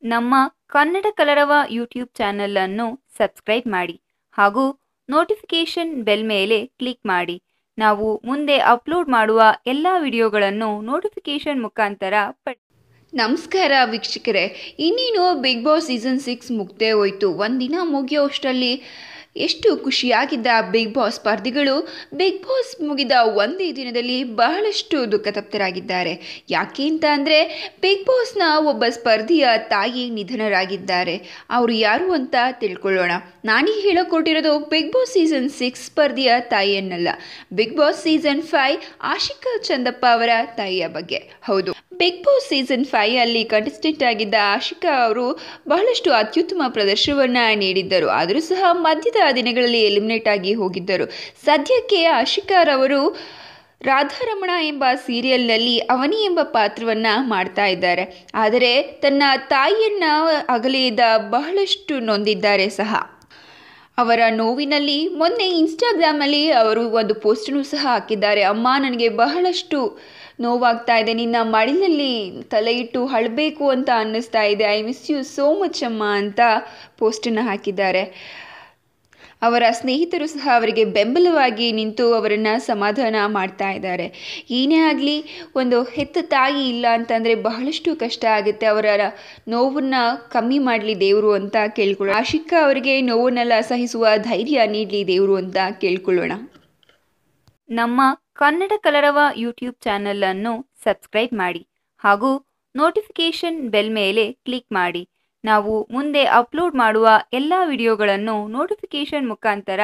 ನಮ್ಮ ಕನ್ನಡ ಕಲರವ YouTube channel ಅನ್ನು ಸಬ್ಸ್ಕ್ರೈಬ್ ಮಾಡಿ ಹಾಗೂ ನೋಟಿಫಿಕೇಶನ್ ಬೆಲ್ ಮೇಲೆ ಕ್ಲಿಕ್ ಮಾಡಿ. ನಾವು ಮುಂದೆ ಅಪ್ಲೋಡ್ ಮಾಡುವ ಎಲ್ಲ ವಿಡಿಯೋಗಳನ್ನು ನೋಟಿಫಿಕೇಶನ್ ಮುಖಾಂತರ ನಮಸ್ಕಾರ ವೀಕ್ಷಕರೇ, ಇನ್ನೇನು ಬಿಗ್ ಬಾಸ್ ಸೀಸನ್ 6 ಮುಗ್ದೇ ಹೋಯಿತು. ಒಂದಿನ ಮುಗಿಯೋಷ್ಟರಲ್ಲಿ ಎಷ್ಟು ಖುಷಿಯಾಗಿದ್ದ ಬಿಗ್ ಬಾಸ್ ಸ್ಪರ್ಧಿಗಳು ಬಿಗ್ ಬಾಸ್ ಮುಗಿದ ಒಂದೇ ದಿನದಲ್ಲಿ ಬಹಳಷ್ಟು ದುಃಖತಪ್ತರಾಗಿದ್ದಾರೆ. ಯಾಕೆ ಅಂತ ಅಂದರೆ ಬಿಗ್ ಬಾಸ್ನ ಒಬ್ಬ ಸ್ಪರ್ಧಿಯ ತಾಯಿ ನಿಧನರಾಗಿದ್ದಾರೆ. ಅವರು ಯಾರು ಅಂತ ತಿಳ್ಕೊಳ್ಳೋಣ. ನಾನೀಗ ಹೇಳಕೊಟ್ಟಿರೋದು ಬಿಗ್ ಬಾಸ್ ಸೀಸನ್ 6 ಸ್ಪರ್ಧಿಯ ತಾಯಿಯನ್ನಲ್ಲ, Bigg Boss season 5 Ashika Chandappa ಅವರ ತಾಯಿಯ ಬಗ್ಗೆ. ಹೌದು, ಬಿಗ್ ಬಾಸ್ ಸೀಸನ್ 5 ಅಲ್ಲಿ ಕಂಟೆಸ್ಟೆಂಟ್ ಆಗಿದ್ದ ಆಶಿಕಾ ಅವರು ಬಹಳಷ್ಟು ಅತ್ಯುತ್ತಮ ಪ್ರದರ್ಶನವನ್ನು ನೀಡಿದ್ದರು. ಆದರೂ ಸಹ ಮಧ್ಯದ ದಿನಗಳಲ್ಲಿ ಎಲಿಮಿನೇಟ್ ಆಗಿ ಹೋಗಿದ್ದರು. ಸದ್ಯಕ್ಕೆ ಆಶಿಕಾರವರು ರಾಧಾರಮಣ ಎಂಬ ಸೀರಿಯಲ್ನಲ್ಲಿ ಅವನಿ ಎಂಬ ಪಾತ್ರವನ್ನು ಮಾಡ್ತಾ ಇದ್ದಾರೆ. ಆದರೆ ತನ್ನ ತಾಯಿಯನ್ನು ಅಗಲಿದ ಬಹಳಷ್ಟು ನೊಂದಿದ್ದಾರೆ ಸಹ. ಅವರ ನೋವಿನಲ್ಲಿ ಮೊನ್ನೆ ಇನ್ಸ್ಟಾಗ್ರಾಮಲ್ಲಿ ಅವರು ಒಂದು ಪೋಸ್ಟನ್ನು ಸಹ ಹಾಕಿದ್ದಾರೆ. ಅಮ್ಮ, ನನಗೆ ಬಹಳಷ್ಟು ನೋವಾಗ್ತಾ ಇದೆ, ನಿನ್ನ ಮಡಿಲಲ್ಲಿ ತಲೆ ಇಟ್ಟು ಅಳಬೇಕು ಅಂತ ಅನ್ನಿಸ್ತಾ ಇದೆ, I miss you so much ಅಮ್ಮ ಅಂತ ಪೋಸ್ಟನ್ನು ಹಾಕಿದ್ದಾರೆ. ಅವರ ಸ್ನೇಹಿತರು ಸಹ ಅವರಿಗೆ ಬೆಂಬಲವಾಗಿ ನಿಂತು ಅವರನ್ನು ಸಮಾಧಾನ ಮಾಡ್ತಾ ಇದ್ದಾರೆ. ಏನೇ ಆಗಲಿ, ಒಂದು ಹೆತ್ತ ತಾಯಿ ಇಲ್ಲ ಅಂತಂದರೆ ಬಹಳಷ್ಟು ಕಷ್ಟ ಆಗುತ್ತೆ. ಅವರ ನೋವನ್ನು ಕಮ್ಮಿ ಮಾಡಲಿ ದೇವರು ಅಂತ ಕೇಳ್ಕೊಳ್ಳೋಣ. ಆಶಿಕಾ ಅವರಿಗೆ ನೋವನ್ನೆಲ್ಲ ಸಹಿಸುವ ಧೈರ್ಯ ನೀಡಲಿ ದೇವರು ಅಂತ ಕೇಳ್ಕೊಳ್ಳೋಣ. ನಮ್ಮ ಕನ್ನಡ ಕಲರವ ಯೂಟ್ಯೂಬ್ ಚಾನೆಲ್ ಅನ್ನು ಸಬ್ಸ್ಕ್ರೈಬ್ ಮಾಡಿ ಹಾಗೂ ನೋಟಿಫಿಕೇಶನ್ ಬೆಲ್ ಮೇಲೆ ಕ್ಲಿಕ್ ಮಾಡಿ. ನಾವು ಮುಂದೆ ಅಪ್ಲೋಡ್ ಮಾಡುವ ಎಲ್ಲ ವಿಡಿಯೋಗಳನ್ನು ನೋಟಿಫಿಕೇಶನ್ ಮುಖಾಂತರ